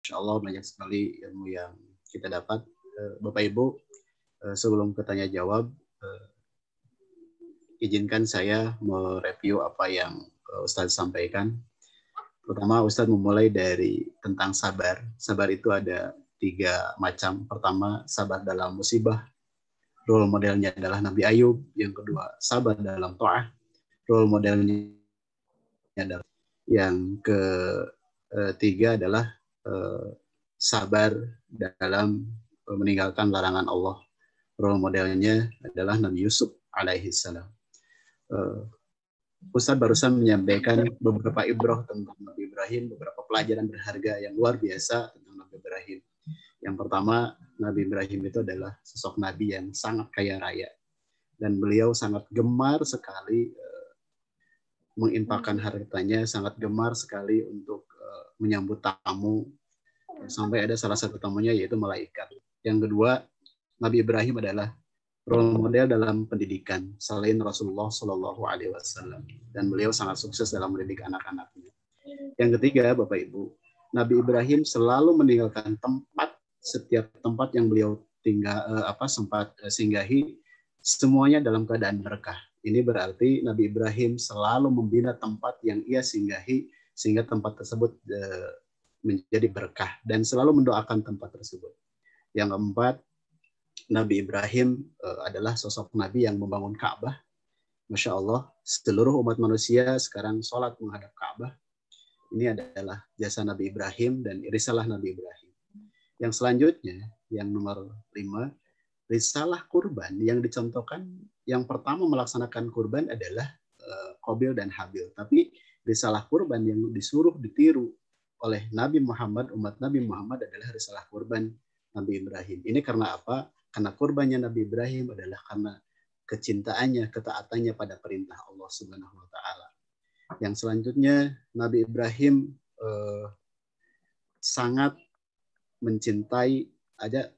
Masya Allah banyak sekali ilmu yang kita dapat. Bapak Ibu, sebelum ketanya jawab, izinkan saya mereview apa yang Ustadz sampaikan. Pertama, Ustadz memulai dari tentang sabar. Sabar itu ada 3 macam. Pertama, sabar dalam musibah. Role modelnya adalah Nabi Ayub. Yang kedua, sabar dalam ta'ah. Role modelnya adalah. Yang ketiga adalah sabar dalam meninggalkan larangan Allah. Role modelnya adalah Nabi Yusuf alaihi salam. Ustadz barusan menyampaikan beberapa ibrah tentang Nabi Ibrahim, beberapa pelajaran berharga yang luar biasa tentang Nabi Ibrahim. Yang pertama, Nabi Ibrahim itu adalah sosok Nabi yang sangat kaya raya. Dan beliau sangat gemar sekali menginfakkan hartanya, sangat gemar sekali untuk menyambut tamu. Sampai ada salah satu tamunya yaitu malaikat. Yang kedua, Nabi Ibrahim adalah role model dalam pendidikan selain Rasulullah Shallallahu Alaihi Wasallam, dan beliau sangat sukses dalam mendidik anak-anaknya. Yang ketiga, Bapak Ibu, Nabi Ibrahim selalu meninggalkan setiap tempat yang beliau sempat singgahi, semuanya dalam keadaan berkah. Ini berarti Nabi Ibrahim selalu membina tempat yang ia singgahi sehingga tempat tersebut menjadi berkah dan selalu mendoakan tempat tersebut. Yang keempat, Nabi Ibrahim adalah sosok Nabi yang membangun Ka'bah. Masya Allah, seluruh umat manusia sekarang sholat menghadap Ka'bah. Ini adalah jasa Nabi Ibrahim dan risalah Nabi Ibrahim. Yang selanjutnya, yang nomor 5, risalah kurban yang dicontohkan, yang pertama melaksanakan kurban adalah Qabil dan Habil. Tapi risalah kurban yang disuruh ditiru oleh Nabi Muhammad, umat Nabi Muhammad adalah risalah kurban Nabi Ibrahim. Ini karena apa? Karena kurbannya Nabi Ibrahim adalah karena kecintaannya, ketaatannya pada perintah Allah Subhanahu wa taala. Yang selanjutnya, Nabi Ibrahim sangat mencintai, ada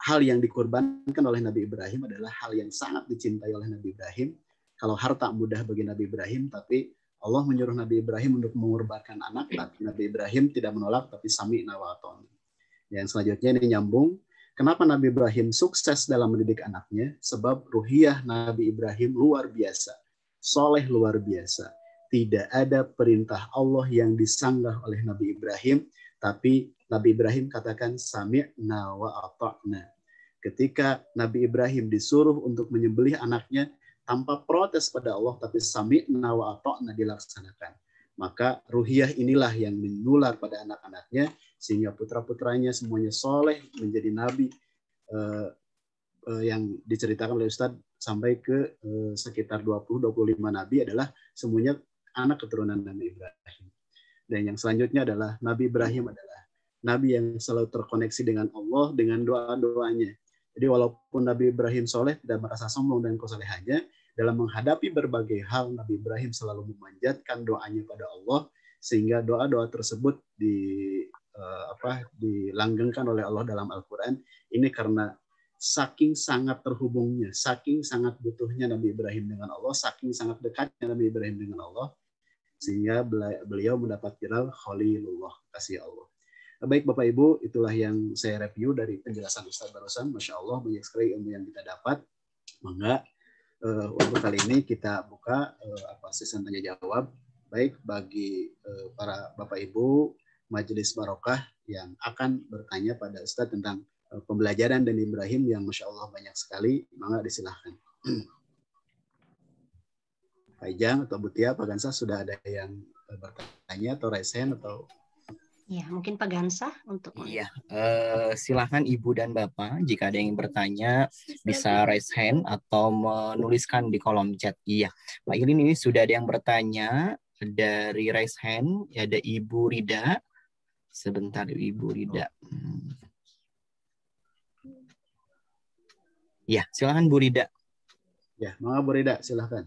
hal yang dikorbankan oleh Nabi Ibrahim adalah hal yang sangat dicintai oleh Nabi Ibrahim. Kalau harta mudah bagi Nabi Ibrahim, tapi Allah menyuruh Nabi Ibrahim untuk mengorbankan anak, tapi Nabi Ibrahim tidak menolak, tapi sami'na wa ata'na. Yang selanjutnya ini nyambung. Kenapa Nabi Ibrahim sukses dalam mendidik anaknya? Sebab ruhiyah Nabi Ibrahim luar biasa. Soleh luar biasa. Tidak ada perintah Allah yang disanggah oleh Nabi Ibrahim, tapi Nabi Ibrahim katakan sami'na wa ata'na. Ketika Nabi Ibrahim disuruh untuk menyembelih anaknya tanpa protes pada Allah, tapi sami'na wa ata'na dilaksanakan. Maka ruhiyah inilah yang menular pada anak-anaknya, sehingga putra-putranya semuanya soleh menjadi nabi yang diceritakan oleh Ustadz sampai ke sekitar 20-25 nabi adalah semuanya anak keturunan Nabi Ibrahim. Dan yang selanjutnya adalah Nabi Ibrahim adalah nabi yang selalu terkoneksi dengan Allah dengan doa-doanya. Jadi walaupun Nabi Ibrahim soleh, tidak merasa sombong dan kesolehannya, dalam menghadapi berbagai hal, Nabi Ibrahim selalu memanjatkan doanya pada Allah, sehingga doa-doa tersebut dilanggengkan oleh Allah dalam Al-Quran. Ini karena saking sangat terhubungnya, saking sangat butuhnya Nabi Ibrahim dengan Allah, saking sangat dekatnya Nabi Ibrahim dengan Allah, sehingga beliau mendapat gelar Khalilullah, kasih Allah. Baik Bapak Ibu, itulah yang saya review dari penjelasan Ustaz barusan. Masya Allah, banyak sekali ilmu yang kita dapat. Maka untuk kali ini kita buka sesi tanya jawab. Baik bagi para Bapak Ibu Majelis Barokah yang akan bertanya pada Ustaz tentang pembelajaran dan Ibrahim yang Masya Allah banyak sekali, maka disilahkan. Pak Ijang atau Butia, Pak Gansah sudah ada yang bertanya atau raise hand atau? Ya, mungkin Pak Gansah untuk. Iya, silakan Ibu dan Bapak jika ada yang bertanya bisa raise hand atau menuliskan di kolom chat. Iya, Pak Ilin, ini sudah ada yang bertanya dari raise hand, ada Ibu Rida. Sebentar Ibu Rida. Ya, silakan Bu Rida. Ya, Bu Rida, silakan.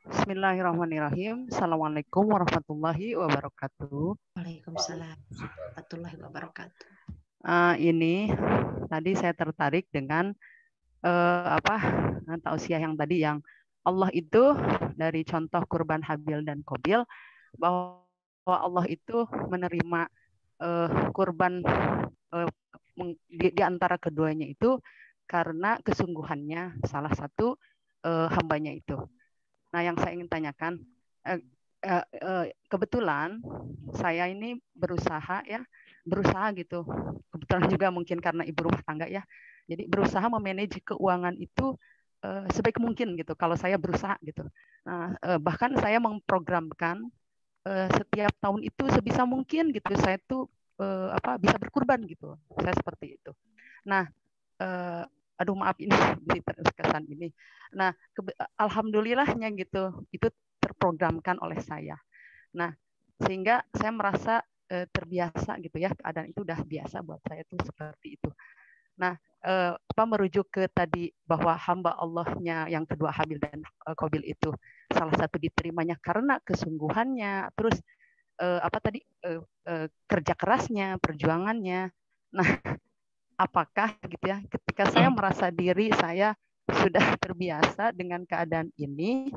Bismillahirrahmanirrahim. Assalamualaikum warahmatullahi wabarakatuh. Waalaikumsalam warahmatullahi wabarakatuh. Ini tadi saya tertarik dengan tausiah yang tadi yang Allah itu dari contoh kurban Habil dan Qabil bahwa Allah itu menerima kurban di antara keduanya itu karena kesungguhannya salah satu hambanya itu. Nah, yang saya ingin tanyakan, kebetulan saya ini berusaha gitu. Kebetulan juga mungkin karena ibu rumah tangga ya. Jadi berusaha memanage keuangan itu sebaik mungkin gitu. Kalau saya berusaha gitu. Nah, bahkan saya memprogramkan setiap tahun itu sebisa mungkin gitu saya tuh bisa berkurban gitu. Saya seperti itu. Nah, aduh maaf ini kesan ini. Nah, alhamdulillahnya gitu itu terprogramkan oleh saya. Nah, sehingga saya merasa terbiasa gitu ya, keadaan itu udah biasa buat saya tuh seperti itu. Nah, merujuk ke tadi bahwa hamba Allahnya yang kedua Habil dan Qabil itu salah satu diterimanya karena kesungguhannya, terus kerja kerasnya, perjuangannya. Nah, apakah gitu ya, ketika saya merasa diri saya sudah terbiasa dengan keadaan ini,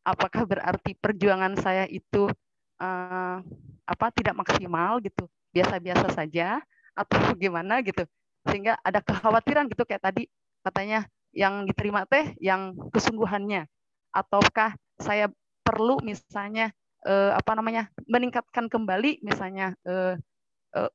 apakah berarti perjuangan saya itu tidak maksimal gitu, biasa-biasa saja atau gimana gitu, sehingga ada kekhawatiran gitu kayak tadi katanya yang diterima teh yang kesungguhannya, ataukah saya perlu misalnya meningkatkan kembali misalnya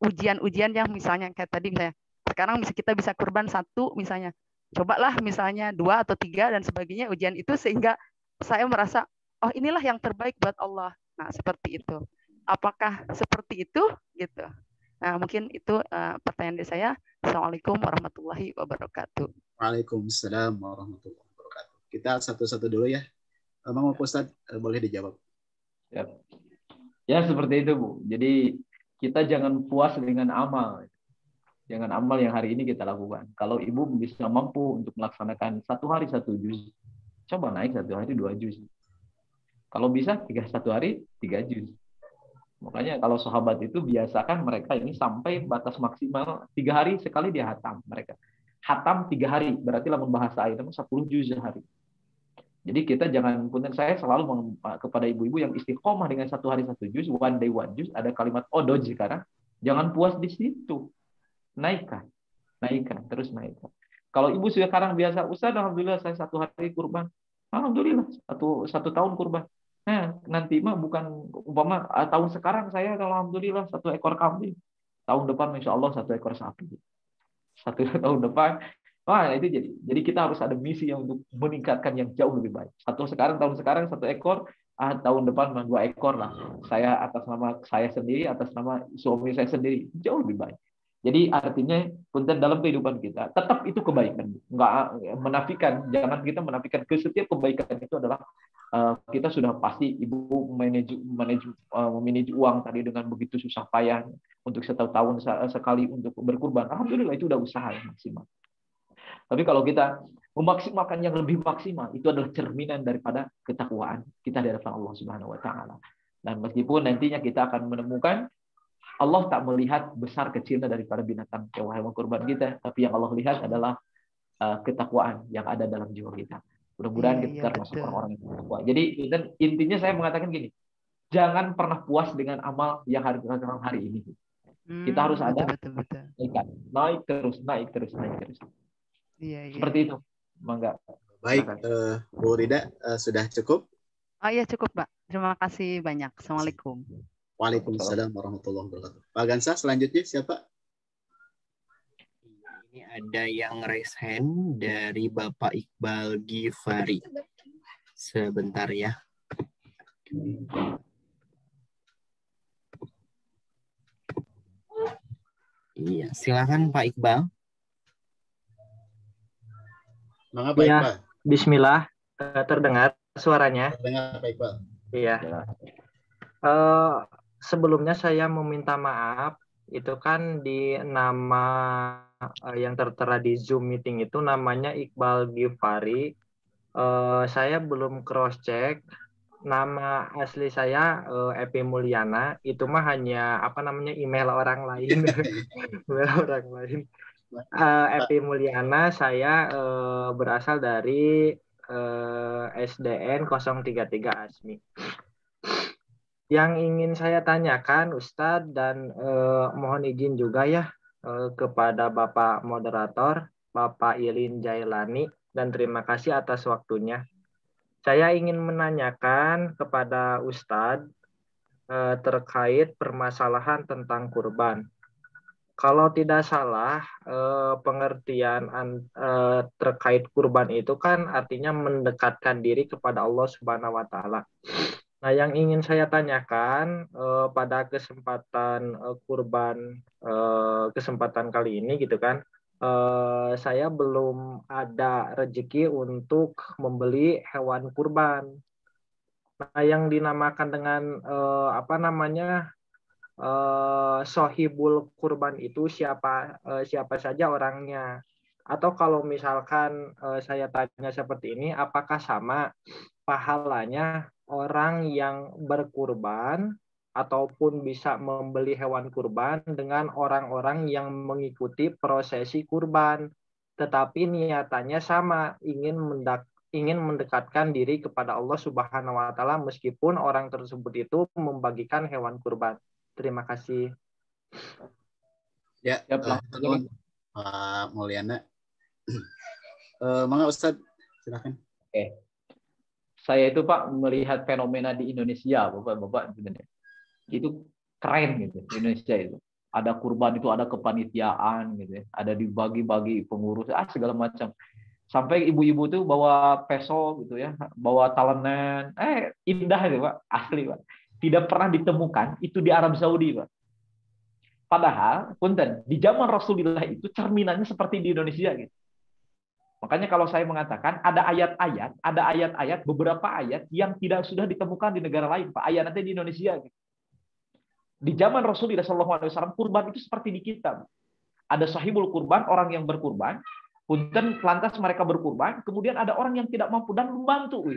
ujian-ujian yang misalnya kayak tadi misalnya sekarang kita bisa kurban 1 misalnya, cobalah misalnya 2 atau 3 dan sebagainya ujian itu sehingga saya merasa oh inilah yang terbaik buat Allah. Nah, seperti itu. Apakah seperti itu gitu? Nah, mungkin itu pertanyaan dari saya. Assalamualaikum warahmatullahi wabarakatuh. Waalaikumsalam warahmatullahi wabarakatuh. Kita satu-satu dulu ya. Bang Ustadz, boleh dijawab. Ya, seperti itu, Bu. Jadi kita jangan puas dengan amal. Jangan amal yang hari ini kita lakukan. Kalau ibu bisa mampu untuk melaksanakan 1 hari 1 juz, coba naik 1 hari 2 juz. Kalau bisa 1 hari 3 juz. Makanya kalau sahabat itu biasakan mereka ini sampai batas maksimal 3 hari sekali dia hatam mereka. Hatam 3 hari, berarti lamun bahasa ayat 10 juz sehari. Jadi kita jangan, punten saya selalu kepada ibu-ibu yang istiqomah dengan 1 hari 1 juz, one day 1 juz, ada kalimat odoj sekarang, jangan puas di situ. Naikkan, terus naikkan. Kalau ibu sekarang biasa, Ustaz, alhamdulillah saya 1 hari kurban. Alhamdulillah, satu tahun kurban. Nah, nanti mah bukan umpama tahun sekarang saya alhamdulillah 1 ekor kambing. Tahun depan insya Allah 1 ekor sapi. 1 tahun depan. Wah, itu jadi kita harus ada misi yang untuk meningkatkan yang jauh lebih baik. Tahun sekarang 1 ekor, tahun depan 2 ekor lah. Saya atas nama saya sendiri, atas nama suami saya sendiri, jauh lebih baik. Jadi artinya punten dalam kehidupan kita tetap itu kebaikan, nggak menafikan, jangan kita menafikan ke setiap kebaikan itu adalah kita sudah pasti ibu memanage uang tadi dengan begitu susah payah untuk 1 tahun sekali untuk berkurban. Alhamdulillah itu udah usaha yang maksimal. Tapi kalau kita memaksimalkan yang lebih maksimal, itu adalah cerminan daripada ketakwaan kita di hadapan Allah Subhanahu wa taala. Dan meskipun nantinya kita akan menemukan Allah tak melihat besar kecilnya daripada binatang hewan kurban kita, tapi yang Allah lihat adalah ketakwaan yang ada dalam jiwa kita. Mudah-mudahan kita termasuk orang-orang yang bertakwa. Jadi intinya saya mengatakan gini, jangan pernah puas dengan amal yang hari ini. Kita harus ada naik terus. Iya. Seperti itu. Mangga. Baik, Bu Rida, sudah cukup? Oh iya cukup, Pak. Terima kasih banyak. Assalamualaikum. Waalaikumsalam warahmatullahi wabarakatuh. Pak Gansa, selanjutnya siapa? Ini ada yang raise hand dari Bapak Iqbal Gifari. Sebentar ya. Iya, silakan Pak Iqbal. Mengapa Pak Iqbal? Bismillah, terdengar suaranya? Terdengar Pak Iqbal. Iya. Sebelumnya saya meminta maaf, itu kan di nama yang tertera di Zoom meeting itu namanya Iqbal Gifari. Saya belum cross check nama asli saya Epi Mulyana, itu mah hanya email orang lain. Email orang lain. Epi Mulyana, saya berasal dari SDN 033 ASMI. Yang ingin saya tanyakan Ustadz dan mohon izin juga ya kepada Bapak Moderator, Bapak Ilin Jailani, dan terima kasih atas waktunya. Saya ingin menanyakan kepada Ustadz terkait permasalahan tentang kurban. Kalau tidak salah, pengertian terkait kurban itu kan artinya mendekatkan diri kepada Allah Subhanahu wa Ta'ala. Nah, yang ingin saya tanyakan pada kesempatan kurban kesempatan kali ini gitu kan, saya belum ada rezeki untuk membeli hewan kurban. Nah, yang dinamakan dengan apa namanya? Sohibul kurban itu siapa saja orangnya, atau kalau misalkan saya tanya seperti ini, apakah sama pahalanya orang yang berkurban ataupun bisa membeli hewan kurban dengan orang-orang yang mengikuti prosesi kurban tetapi niatannya sama, ingin mendekatkan diri kepada Allah Subhanahu wa Ta'ala meskipun orang tersebut itu membagikan hewan kurban. Terima kasih. Ya, teman Pak Mulyana. Mangga Ustadz, silakan. Oke. Saya itu Pak melihat fenomena di Indonesia, Bapak-bapak, itu keren gitu. Indonesia itu ada kurban, itu ada kepanitiaan gitu ya, ada dibagi-bagi pengurus, segala macam. Sampai ibu-ibu tuh bawa peso gitu ya, bawa talenan, indah itu Pak, asli Pak. Tidak pernah ditemukan itu di Arab Saudi, Pak. Padahal, punten, di zaman Rasulullah itu cerminannya seperti di Indonesia gitu. Makanya kalau saya mengatakan ada ayat-ayat, beberapa ayat yang tidak sudah ditemukan di negara lain, Pak. Ayatnya di Indonesia gitu. Di zaman Rasulullah SAW, kurban itu seperti di kita. Ada sahibul kurban, orang yang berkurban, punten lantas mereka berkurban, kemudian ada orang yang tidak mampu dan membantu.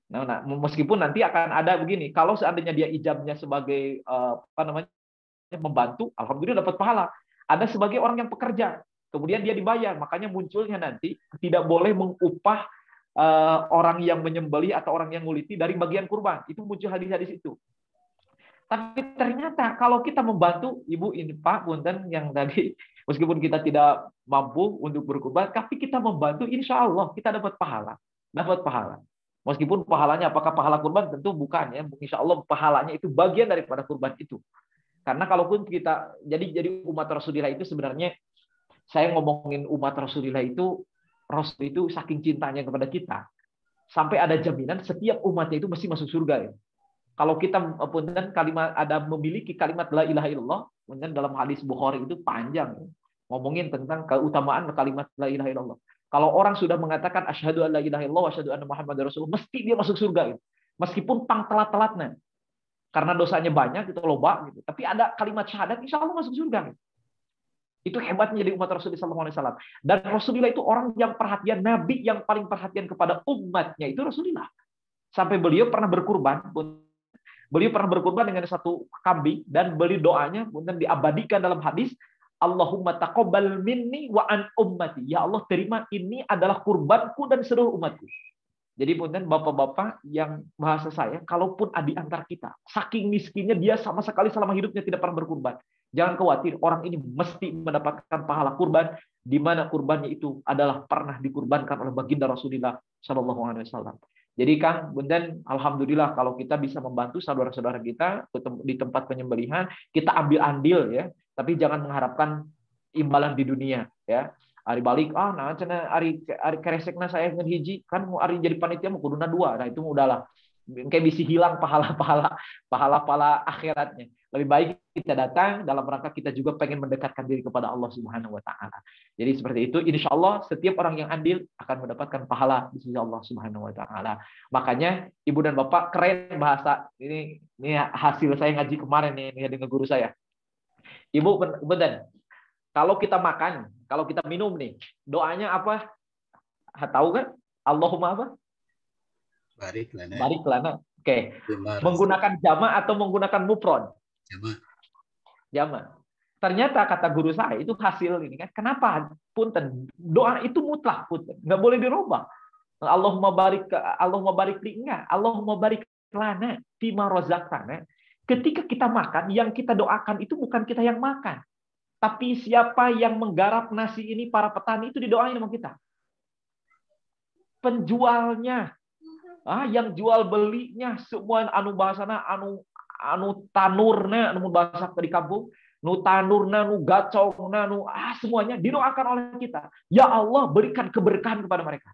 Nah, meskipun nanti akan ada begini, kalau seandainya dia ijabnya sebagai membantu, alhamdulillah dapat pahala. Ada sebagai orang yang pekerja, kemudian dia dibayar, makanya munculnya nanti tidak boleh mengupah orang yang menyembelih atau orang yang nguliti dari bagian kurban. Itu muncul hadis-hadis itu. Tapi ternyata kalau kita membantu ibu ini Pak punten yang tadi, meskipun kita tidak mampu untuk berkurban, tapi kita membantu, insya Allah kita dapat pahala, Meskipun pahalanya apakah pahala kurban tentu bukan ya, insya Allah pahalanya itu bagian daripada kurban itu. Karena kalaupun kita jadi umat Rasulullah itu sebenarnya, saya ngomongin umat Rasulullah itu, Rasul itu saking cintanya kepada kita sampai ada jaminan setiap umatnya itu mesti masuk surga ya. Kalau kita punten kalimat ada memiliki kalimat la ilaha illallah, punten dalam hadis Bukhari itu panjang ya, ngomongin tentang keutamaan kalimat la ilaha illallah. Kalau orang sudah mengatakan asyhadu an la ilaha illallah wa asyhadu anna Muhammadar Rasulullah, mesti dia masuk surga gitu. Meskipun pang telat-telatnya. Karena dosanya banyak itu loba gitu. Tapi ada kalimat syahadat, insya Allah masuk surga gitu. Itu hebatnya jadi umat Rasulullah SAW. Dan Rasulullah itu orang yang perhatian, Nabi yang paling perhatian kepada umatnya itu Rasulullah. Sampai beliau pernah berkurban, dengan satu kambing dan beli doanya kemudian diabadikan dalam hadis, Allahumma taqabbal minni wa an ummati. Ya Allah, terima ini adalah kurbanku dan seluruh umatku. Jadi punten bapak-bapak yang bahasa saya, kalaupun di antara kita saking miskinnya dia sama sekali selama hidupnya tidak pernah berkurban, jangan khawatir, orang ini mesti mendapatkan pahala kurban, di mana kurbannya itu adalah pernah dikurbankan oleh baginda Rasulullah SAW. Jadi Kang, punten, alhamdulillah kalau kita bisa membantu saudara-saudara kita di tempat penyembelihan, kita ambil andil ya, tapi jangan mengharapkan imbalan di dunia ya. Ari balik, nah cina ari keresekna saya ngehiji kan mau ari jadi panitia mau kuduna 2. Nah itu udahlah. Kayak bisa hilang pahala akhiratnya. Lebih baik kita datang dalam rangka kita juga pengen mendekatkan diri kepada Allah Subhanahu wa Ta'ala. Jadi seperti itu, insya Allah setiap orang yang andil akan mendapatkan pahala di sisi Allah Subhanahu wa Ta'ala. Makanya Ibu dan Bapak keren bahasa ini hasil saya ngaji kemarin nih dengan guru saya. Ibu benar. Kalau kita makan, kalau kita minum nih, doanya apa? Tahu kan? Allahumma apa? Barik lana. Barik lana. Oke. Menggunakan jama atau menggunakan mufrad? Jama. Ternyata kata guru saya itu hasil ini kan. Kenapa? Punten. Doa itu mutlak, punten. Nggak boleh dirubah. Allahumma barik li enggak. Allahumma barik lana fima razaqtana. Ketika kita makan, yang kita doakan itu bukan kita yang makan. Tapi siapa yang menggarap nasi ini, para petani itu didoain sama kita. Penjualnya, yang jual belinya, semua anu bahasana, anu tanurna, anu bahasa di kampung, nu tanurna, nu gacongna, semuanya didoakan oleh kita. Ya Allah, berikan keberkahan kepada mereka.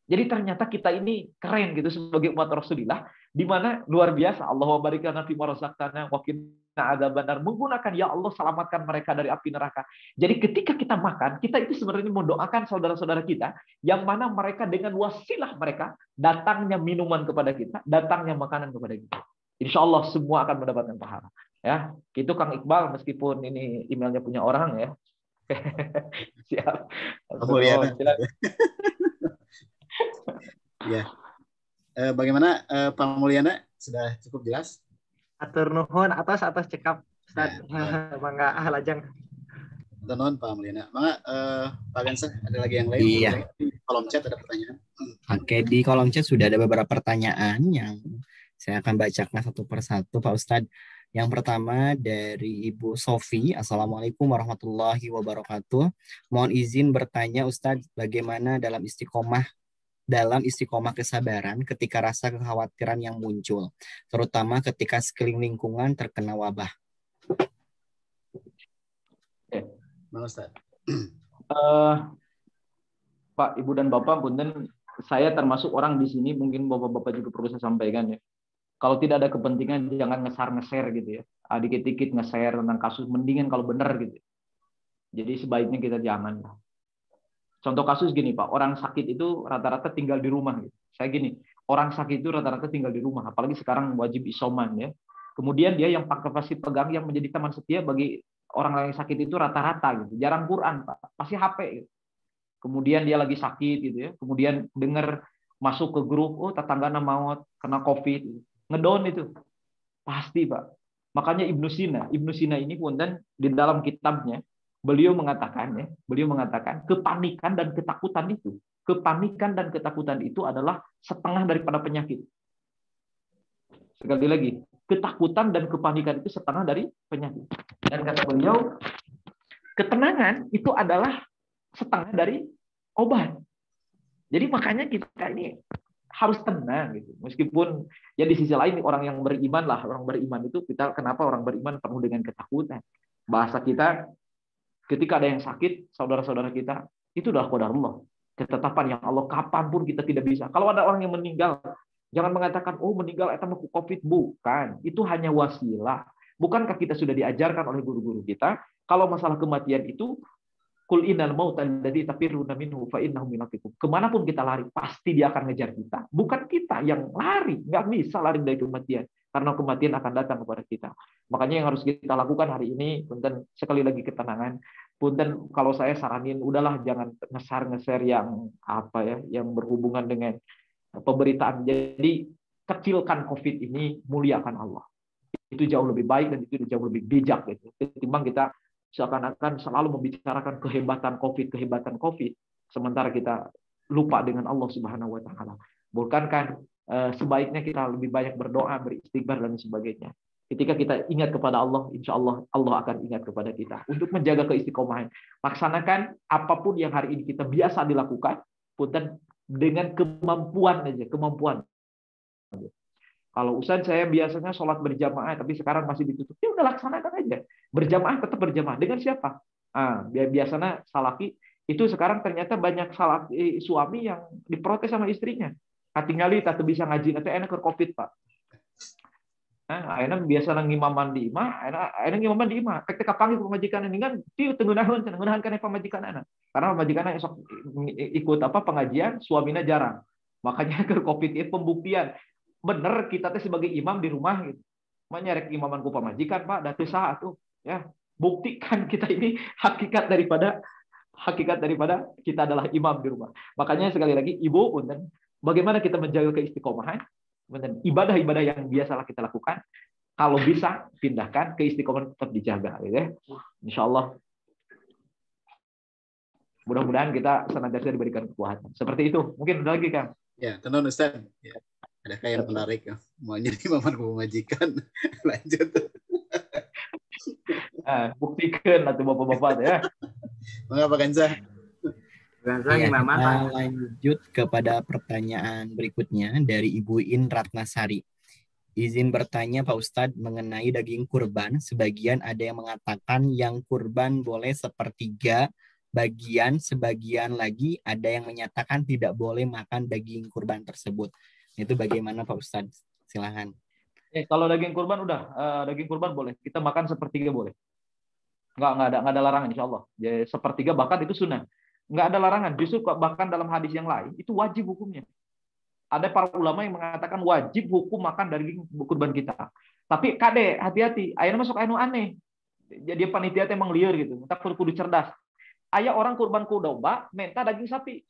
Jadi ternyata kita ini keren gitu sebagai umat Rasulullah, di mana luar biasa. Allahumma barik lana fima razaqtana wa qina adzabannar, menggunakan ya Allah selamatkan mereka dari api neraka. Jadi ketika kita makan, kita itu sebenarnya mendoakan saudara-saudara kita yang mana mereka dengan wasilah mereka datangnya minuman kepada kita, datangnya makanan kepada kita. Insya Allah semua akan mendapatkan pahala. Ya, itu Kang Iqbal meskipun ini emailnya punya orang ya. Siap. Ya. Bagaimana Pak Mulyana? Sudah cukup jelas? Atur nuhun atas cekap Ustaz. Mangga lajeng. Atur nuhun Pak Mulyana. Mangga Pak Gansah, ada lagi yang lain? Iya. Di kolom chat ada pertanyaan. Oke, di kolom chat sudah ada beberapa pertanyaan yang saya akan bacakan satu persatu Pak Ustadz. Yang pertama dari Ibu Sofi. Assalamualaikum warahmatullahi wabarakatuh. Mohon izin bertanya Ustadz, bagaimana dalam istiqomah kesabaran ketika rasa kekhawatiran yang muncul, terutama ketika sekeliling lingkungan terkena wabah. Pak, Ibu dan Bapak, punten, saya termasuk orang di sini, mungkin Bapak-Bapak juga perlu saya sampaikan ya. Kalau tidak ada kepentingan, jangan nge-share gitu ya. Dikit-dikit nge-share tentang kasus, mendingan kalau benar gitu. Jadi sebaiknya kita jangan. Contoh kasus gini Pak, orang sakit itu rata-rata tinggal di rumah. Gitu. Saya gini, orang sakit itu rata-rata tinggal di rumah, apalagi sekarang wajib isoman ya. Kemudian dia yang pasti pegang yang menjadi teman setia bagi orang yang sakit itu rata-rata gitu. Jarang Quran Pak, pasti HP gitu. Kemudian dia lagi sakit gitu ya. Kemudian dengar masuk ke grup, oh tetangganya maut kena COVID, gitu. Ngedown itu. Pasti Pak. Makanya Ibnu Sina ini pun dan di dalam kitabnya beliau mengatakan kepanikan dan ketakutan itu adalah setengah daripada penyakit. Sekali lagi, ketakutan dan kepanikan itu setengah dari penyakit. Dan kata beliau, ketenangan itu adalah setengah dari obat. Jadi makanya kita ini harus tenang gitu. Meskipun ya di sisi lain orang yang beriman itu kenapa orang beriman penuh dengan ketakutan. Bahasa kita ketika ada yang sakit, saudara-saudara kita, itu adalah qadar Allah. Ketetapan yang Allah, kapanpun kita tidak bisa. Kalau ada orang yang meninggal, jangan mengatakan, oh meninggal itu mau COVID. Bukan. Itu hanya wasilah. Bukankah kita sudah diajarkan oleh guru-guru kita, kalau masalah kematian itu, Qul innal mauta alladzi tafirruna minhu fa innahu mulaqikum. Kemanapun kita lari, pasti dia akan ngejar kita. Bukan kita yang lari. Nggak bisa lari dari kematian. Karena kematian akan datang kepada kita. Makanya yang harus kita lakukan hari ini, punten sekali lagi ketenangan. Punten kalau saya saranin, udahlah jangan nge-share yang yang berhubungan dengan pemberitaan. Jadi kecilkan COVID ini, muliakan Allah. Itu jauh lebih baik dan itu jauh lebih bijak gitu. Ketimbang kita seakan-akan selalu membicarakan kehebatan COVID, sementara kita lupa dengan Allah Subhanahu wa taala. Bukankah sebaiknya kita lebih banyak berdoa, beristighfar dan sebagainya. Ketika kita ingat kepada Allah, insya Allah Allah akan ingat kepada kita. Untuk menjaga keistiqomahan, laksanakan apapun yang hari ini kita biasa dilakukan, punten dengan kemampuan aja, kemampuan. Kalau Ustaz saya biasanya sholat berjamaah, tapi sekarang masih ditutup, ya udah laksanakan aja. Berjamaah tetap berjamaah. Dengan siapa? Biasanya salaki, itu sekarang ternyata banyak salaki suami yang diprotes sama istrinya. Tinggali tak bisa ngaji, nanti enak ke COVID Pak. Enak biasa ngimaman di imah, enak ngimaman di imah. Ketika panggil pemajikan ini kan, dia tenggunahan kan pemajikan anak. Karena pemajikan esok ikut pengajian, suaminya jarang. Makanya ke COVID itu pembuktian. Bener kita sebagai imam di rumah gitu. Menyerek imamanku pemajikan Pak, datu saat tuh ya. Buktikan kita ini hakikat daripada kita adalah imam di rumah. Makanya sekali lagi Ibu punten, bagaimana kita menjaga keistiqomahan? Ibadah-ibadah yang biasalah kita lakukan, kalau bisa pindahkan, keistiqomahan tetap dijaga gitu ya. Insyaallah. Mudah-mudahan kita senantiasa diberikan kekuatan. Seperti itu. Mungkin ada lagi Kang. Ya, tentu Ustaz. Ya. Adakah yang menarik ya? Mau jadi paman majikan? Lanjut. Buktikan atau bapak-bapak ya. Mengapa Kansa? Ya, kita lanjut kepada pertanyaan berikutnya dari Ibu In Ratnasari. Izin bertanya Pak Ustadz mengenai daging kurban. Sebagian ada yang mengatakan yang kurban boleh sepertiga bagian, sebagian lagi ada yang menyatakan tidak boleh makan daging kurban tersebut. Itu bagaimana Pak Ustadz? Silahkan. Kalau daging kurban udah, daging kurban boleh. Kita makan sepertiga boleh. Nggak ada larangan insya Allah. Jadi, sepertiga bahkan itu sunnah. Nggak ada larangan. Justru bahkan dalam hadis yang lain itu wajib hukumnya. Ada para ulama yang mengatakan wajib hukum makan daging kurban kita. Tapi kade hati-hati. Ayahnya masuk anu aneh. Jadi panitia emang liar gitu. Kita kudu cerdas. Ayah orang kurban kudoba minta daging sapi.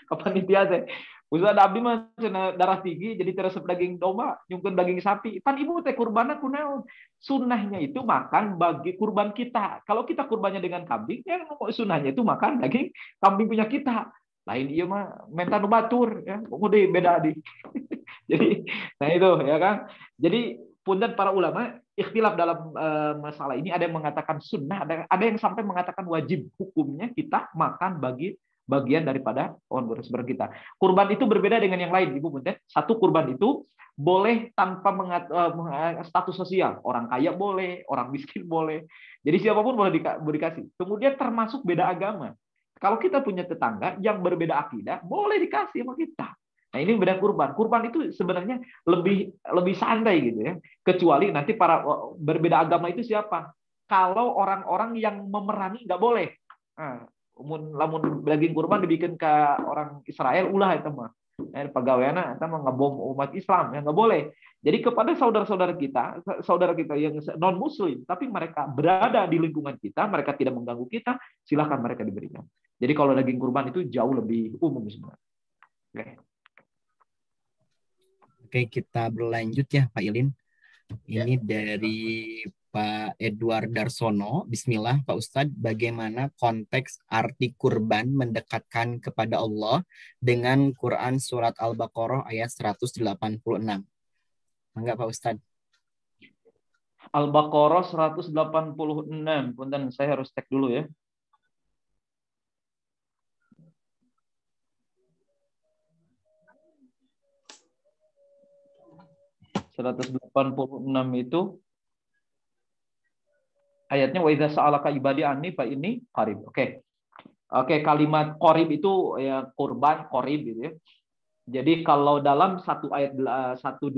Panitia teh. Usaha abdi mah darah tinggi jadi teresep daging domba, nyungkeun daging sapi. Pan ibu teh kurbanna kunaon? Sunnahnya itu makan bagi kurban kita. Kalau kita kurbannya dengan kambing, ya sunnahnya itu makan daging kambing punya kita. Lain iya mah menta nu batur ya. Kudu beda di. Jadi nah itu ya kan. Jadi punten para ulama ikhtilaf dalam masalah ini, ada yang mengatakan sunnah, ada yang sampai mengatakan wajib hukumnya kita makan bagian daripada pohon kurban kita. Kurban itu berbeda dengan yang lain, Ibu Punten. Satu, kurban itu boleh tanpa status sosial. Orang kaya boleh, orang miskin boleh. Jadi siapapun boleh dikasih. Kemudian termasuk beda agama. Kalau kita punya tetangga yang berbeda akidah, boleh dikasih sama kita. Nah ini beda kurban. Kurban itu sebenarnya lebih santai gitu ya. Kecuali nanti para berbeda agama itu siapa? Kalau orang-orang yang memerangi nggak boleh. Nah, lamun daging kurban dibikin ke orang Israel ulah itu mah pegawaiana itu mah ngebom umat Islam ya nggak boleh. Jadi kepada saudara kita yang non muslim tapi mereka berada di lingkungan kita, mereka tidak mengganggu kita, silakan mereka diberikan. Jadi kalau daging kurban itu jauh lebih umum sebenarnya. Oke, kita berlanjut ya Pak Ilin. Ini dari Pak Edward Darsono. Bismillah Pak Ustadz, bagaimana konteks arti kurban mendekatkan kepada Allah dengan Quran Surat Al-Baqarah ayat 186? Enggak Pak Ustadz? Al-Baqarah 186. Punten, saya harus cek dulu ya. itu ayatnya wa idza sa'alaka ibadi anni fa inni qarib. Oke, kalimat qarib itu ya kurban qarib gitu ya. Jadi kalau dalam satu ayat 186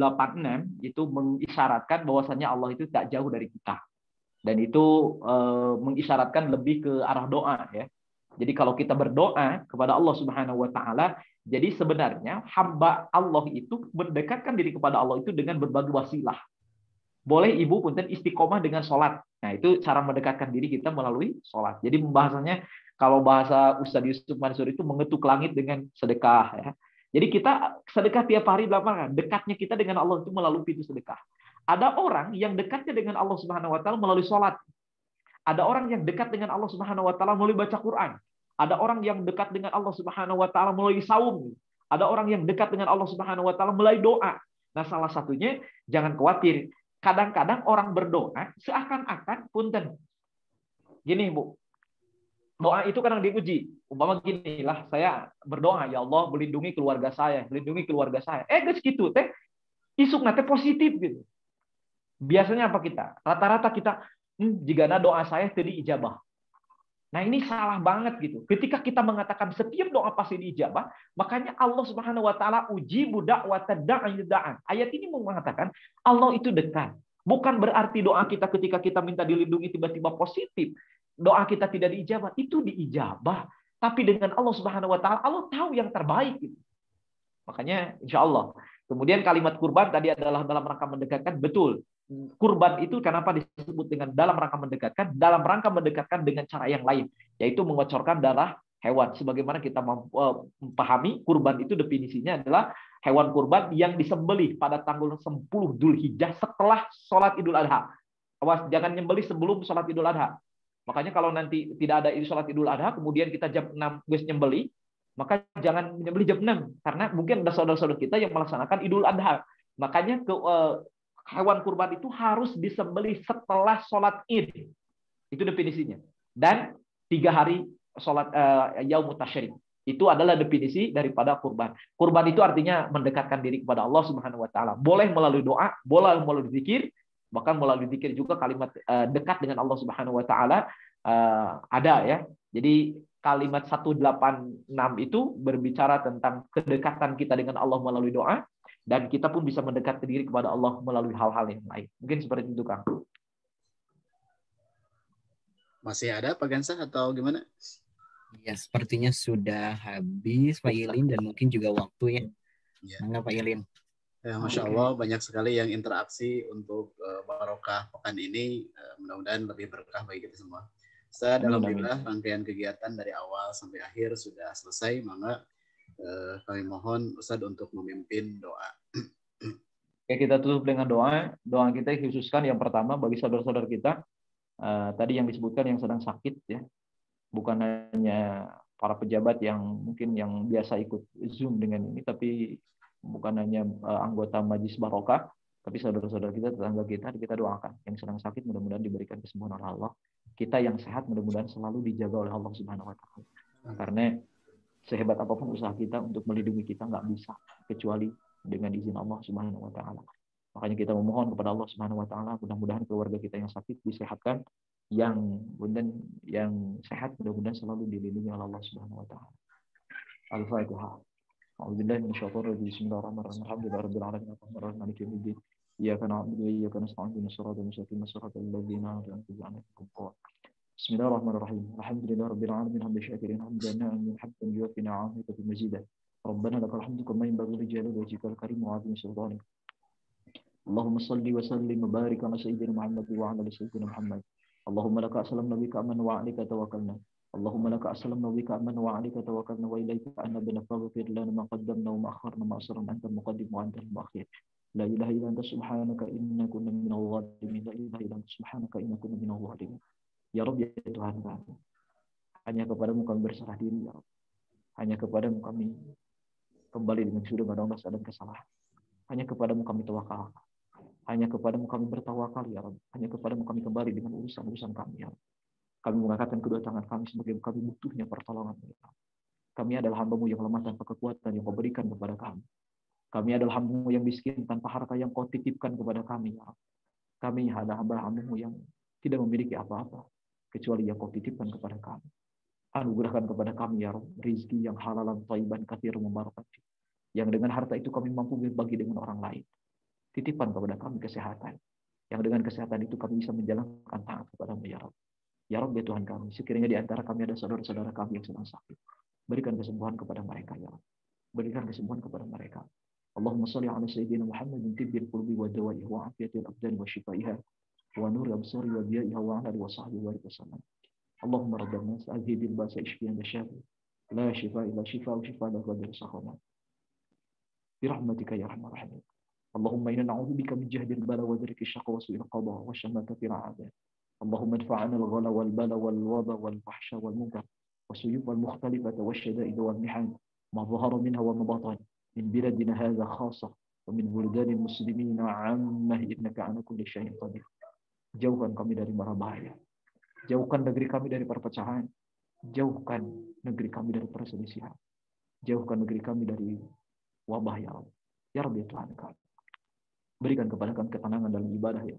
itu mengisyaratkan bahwasanya Allah itu tak jauh dari kita. Dan itu mengisyaratkan lebih ke arah doa ya. Jadi kalau kita berdoa kepada Allah Subhanahu wa taala, jadi sebenarnya hamba Allah itu mendekatkan diri kepada Allah itu dengan berbagai wasilah. Boleh ibu punten istiqomah dengan sholat. Nah itu cara mendekatkan diri kita melalui sholat. Jadi bahasanya kalau bahasa Ustadz Yusuf Mansur itu mengetuk langit dengan sedekah. Ya. Jadi kita sedekah tiap hari dalam dekatnya kita dengan Allah itu melalui pintu sedekah. Ada orang yang dekatnya dengan Allah Subhanahu Wa Taala melalui sholat. Ada orang yang dekat dengan Allah Subhanahu Wa Taala melalui baca Quran. Ada orang yang dekat dengan Allah Subhanahu Wa Taala melalui saum. Ada orang yang dekat dengan Allah Subhanahu Wa Taala melalui doa. Nah salah satunya jangan khawatir. Kadang-kadang orang berdoa seakan-akan punten. Gini Bu, doa itu kadang diuji. Umpama gini lah, saya berdoa ya Allah melindungi keluarga saya, melindungi keluarga saya. Guys gitu teh, isuk nate positif gitu. Biasanya apa kita? Rata-rata kita, jika doa saya tadi ijabah. Nah ini salah banget gitu. Ketika kita mengatakan setiap doa pasti diijabah, makanya Allah Subhanahu Wa Taala uji budak watadaan. Ayat ini mengatakan Allah itu dekat. Bukan berarti doa kita ketika kita minta dilindungi tiba-tiba positif. Doa kita tidak diijabah, itu diijabah. Tapi dengan Allah Subhanahu Wa Taala, Allah tahu yang terbaik. Gitu. Makanya insya Allah. Kemudian kalimat kurban tadi adalah dalam rangka mendekatkan, betul. Kurban itu kenapa disebut dengan dalam rangka mendekatkan? Dalam rangka mendekatkan dengan cara yang lain, yaitu mengocorkan darah hewan. Sebagaimana kita memahami, kurban itu definisinya adalah hewan kurban yang disembelih pada tanggal 10 Dzulhijjah setelah sholat Idul Adha. Awas, jangan nyembelih sebelum sholat Idul Adha. Makanya kalau nanti tidak ada sholat Idul Adha, kemudian kita jam 6 wis nyembelih, maka jangan menyembelih jam 6 karena mungkin ada saudara-saudara kita yang melaksanakan Idul Adha. Makanya hewan kurban itu harus disembelih setelah sholat Id. Itu definisinya. Dan 3 hari sholat Yaumut Tasyrik. Itu adalah definisi daripada kurban. Kurban itu artinya mendekatkan diri kepada Allah Subhanahu wa taala. Boleh melalui doa, boleh melalui zikir, bahkan melalui zikir juga kalimat dekat dengan Allah Subhanahu wa taala ada ya. Jadi kalimat 186 itu berbicara tentang kedekatan kita dengan Allah melalui doa, dan kita pun bisa mendekat diri kepada Allah melalui hal-hal yang lain. Mungkin seperti itu, Kang. Masih ada Pak Gansah atau gimana? Ya, sepertinya sudah habis Pak Ilin dan mungkin juga waktu ya. Mangga Pak Ilin. Ya, Masya Allah, banyak sekali yang interaksi untuk barokah pekan ini. Mudah-mudahan lebih berkah bagi kita semua. Ustaz, alhamdulillah rangkaian kegiatan dari awal sampai akhir sudah selesai. Mangga kami mohon Ustaz untuk memimpin doa. Oke, kita tutup dengan doa. Doa kita khususkan yang pertama bagi saudara-saudara kita tadi yang disebutkan yang sedang sakit ya. Bukan hanya para pejabat yang mungkin yang biasa ikut Zoom dengan ini, tapi bukan hanya anggota Majlis Barokah, tapi saudara-saudara kita, tetangga kita doakan. Yang sedang sakit mudah-mudahan diberikan kesembuhan oleh Allah. Kita yang sehat mudah-mudahan selalu dijaga oleh Allah Subhanahu wa taala. Karena sehebat apapun usaha kita untuk melindungi kita nggak bisa kecuali dengan izin Allah Subhanahu wa taala. Makanya kita memohon kepada Allah Subhanahu wa taala mudah-mudahan keluarga kita yang sakit disehatkan, yang sehat mudah-mudahan selalu dilindungi oleh Allah Subhanahu wa taala. Al-Fatihah. A'udzubillahi minasyaitonir rajim. Bismillahirrahmanirrahim. Alhamdulillahirabbil alamin. Arrahmanirrahim. Maliki yaumiddin. Iyyaka na'budu wa iyyaka nasta'in. Ihdinas siratal mustaqim. Siratal ladzina an'amta 'alaihim. Bismillahirrahmanirrahim. Alhamdulillahirabbil alamin. Hamdan syakirin hamdan na'imin hamdan yuwaffi ni'amahu wa mazidah. Rabbana lakal hamdu kama yanbaghi li jalali wajhikal karim wa 'azimi sultanik. Allahumma shalli wa sallim wa barik ala sayyidina Muhammad wa ala ali sayyidina Muhammad. Allahumma laka aslamna bika aman wa 'alaika tawakkalna. Allahumma laka aslamna bika aman wa 'alaika tawakkalna wa ilaika anabna faghfir lana ma qaddamna wa ma akharna ma asrarna anta al-muqaddim wa anta al-mu'akhir. La ilaha illa anta subhanaka inna kunna minal zalimin. La ilaha illa anta subhanaka inna kunna minal zalimin. Ya Rabb, ya Tuhan kami, hanya kepadamu kami berserah diri ya Rabb. Hanya kepadamu kami kembali dengan sudah ada dosa dan kesalahan. Hanya kepadamu kami tawakal. Hanya kepadamu kami bertawakal ya Rabb. Hanya kepadamu kami kembali dengan urusan-urusan kami ya Rabb. Kami mengangkatkan kedua tangan kami sebagai kami butuhnya pertolongan ya Rabb. Kami adalah hamba-Mu yang lemah tanpa kekuatan yang Kau berikan kepada kami. Kami adalah hamba-Mu yang miskin tanpa harta yang Kau titipkan kepada kami ya Rabb. Kami adalah hamba-Mu yang tidak memiliki apa-apa kecuali yang Kau titipkan kepada kami. Anugerahkan kepada kami ya Rabb rizki yang halalan thayyiban katsirun mubarakan, yang dengan harta itu kami mampu berbagi dengan orang lain. Titipan kepada kami kesehatan, yang dengan kesehatan itu kami bisa menjalankan taat kepada-Mu ya Rabb. Ya Rabb, ya Tuhan kami, sekiranya di antara kami ada saudara-saudara kami yang sedang sakit, berikan kesembuhan kepada mereka ya Rabb. Berikan kesembuhan kepada mereka. Allahumma shalli ala sayyidina Muhammadin tibbil qulubi wa dawaiha wa afiyatil abdan wa shifaiha wa nuril absari wa diyaiha wa ala alihi wa sahbihi wa sallam. Allahumma rabban nas azhibil ba'sa ishfi anta shafi la shifa illa shifa wa shifa la ghadira sahama. Birahmatika ya arhamar rahimin. Allahumma inna na'udzubika min jahdil bala wa dharki syaqwa wa su'il qada wa shammatati al'adab. Allahumma adfa'na al-ghala wal bala wal waba wal fahsya wal munkar wa suyub wal mukhtalifata wa syada'id wal mihan ma dhahara minha wa ma batan min biladina hadha khassa wa min buldanil muslimina 'ammah innaka 'ala kulli syai'in qadir. Jauhkan kami dari mara bahaya. Jauhkan negeri kami dari perpecahan. Jauhkan negeri kami dari perselisihan. Jauhkan negeri kami dari wabah ya Rabb. Ya Rabb, ya Tuhan kami. Berikan kepada kami ketenangan dalam ibadah ya.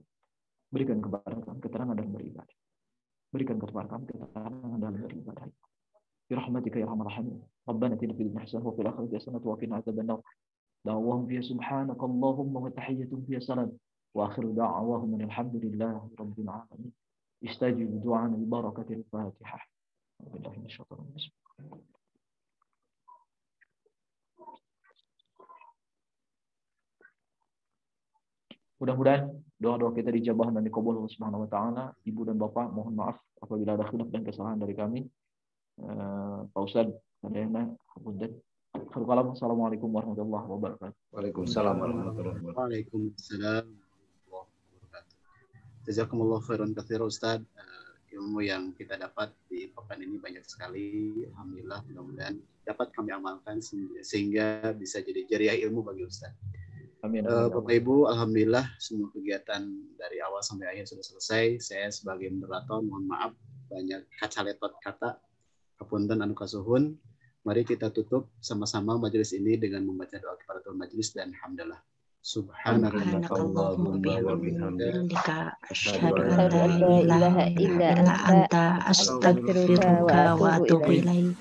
Berikan kepada kami ketenangan dalam beribadah. Berikan kepada kami ketenangan dalam beribadah. Bi rahmatika ya arhamar rahimin. Rabbana atina fid dunya hasanah wa fil akhirati hasanah wa qina adzabannar. Da'awahum fiha subhanaka Allahumma wa tahiyyatuhum fiha salam. Wa akhiru da'awahum alhamdulillahi rabbil alamin. Istajib du'ana bi barakatil Fatihah. Billahi minasyaitonir rajim. Mudah-mudahan doa-doa kita dijabah dan dikabul Allah Subhanahu wa taala. Ibu dan Bapak, mohon maaf apabila ada khilaf dan kesalahan dari kami. Pak Ustadz, ada yang nak? Assalamualaikum warahmatullahi wabarakatuh. Waalaikumsalam warahmatullahi wabarakatuh. Waalaikumsalam warahmatullahi wabarakatuh. Jazakumullah khairan katsiran Ustaz. ilmu yang kita dapat di pekan ini banyak sekali. Alhamdulillah, mudah-mudahan dapat kami amalkan sehingga bisa jadi jariah ilmu bagi Ustaz. Amin. Bapak Ibu, alhamdulillah semua kegiatan dari awal sampai akhir sudah selesai. Saya sebagai moderator mohon maaf banyak kacaletot kata. Kapunten anu kasuhun. Mari kita tutup sama-sama majelis ini dengan membaca doa kifaratul majelis dan hamdalah. Subhanakallahumma bihamdika asyhadu an la Asyhadu an la ilaha ilaha illa illa anta anta astaghfiruka wa atubu ilaik.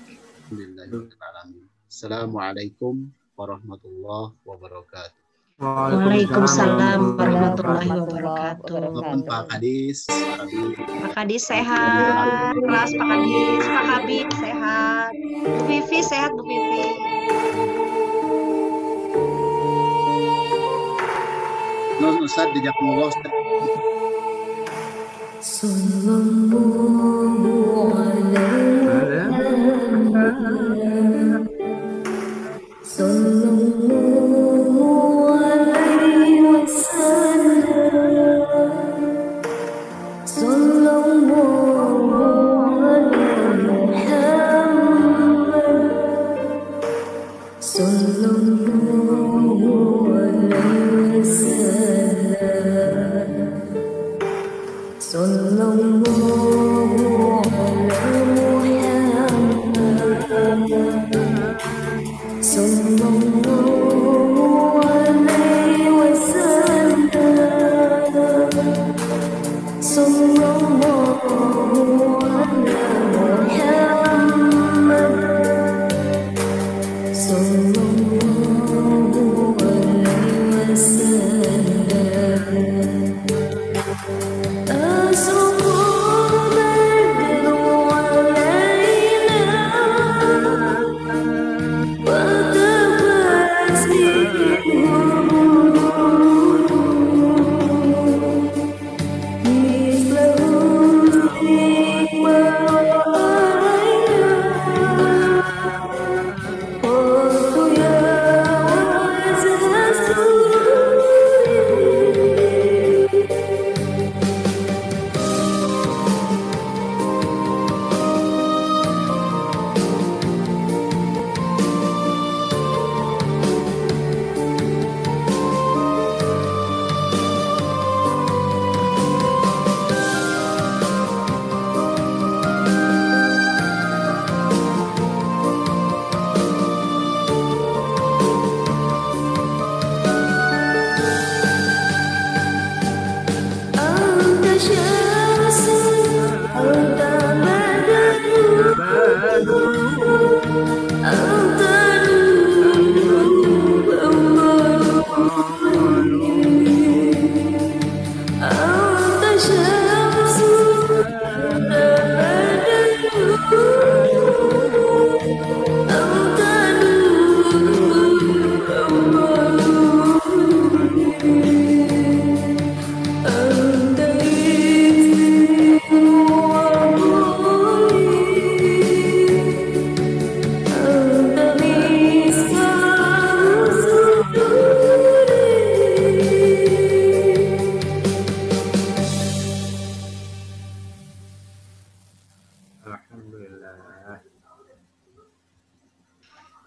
Assalamualaikum warahmatullahi wabarakatuh. Waalaikumsalam warahmatullahi wabarakatuh. Pak Kadis, Pak Kadis sehat, kelas Pak Kadis, Pak Habib sehat, Bu Vivi sehat Bu Vivi. Nun Ustaz jazakumullah Ustaz.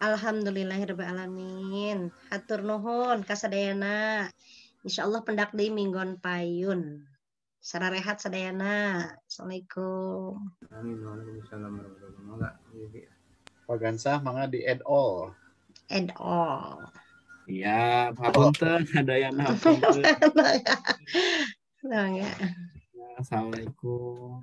Alhamdulillahirrahmanirrahim. Hatur nuhun kasadayana. Insyaallah pendak deui minggon payun. Sararehat sadayana. Assalamualaikum. Pak Gansah mangga di add all. And all. Iya, hapunten ada yang hapunten. Nah, ya. Assalamualaikum.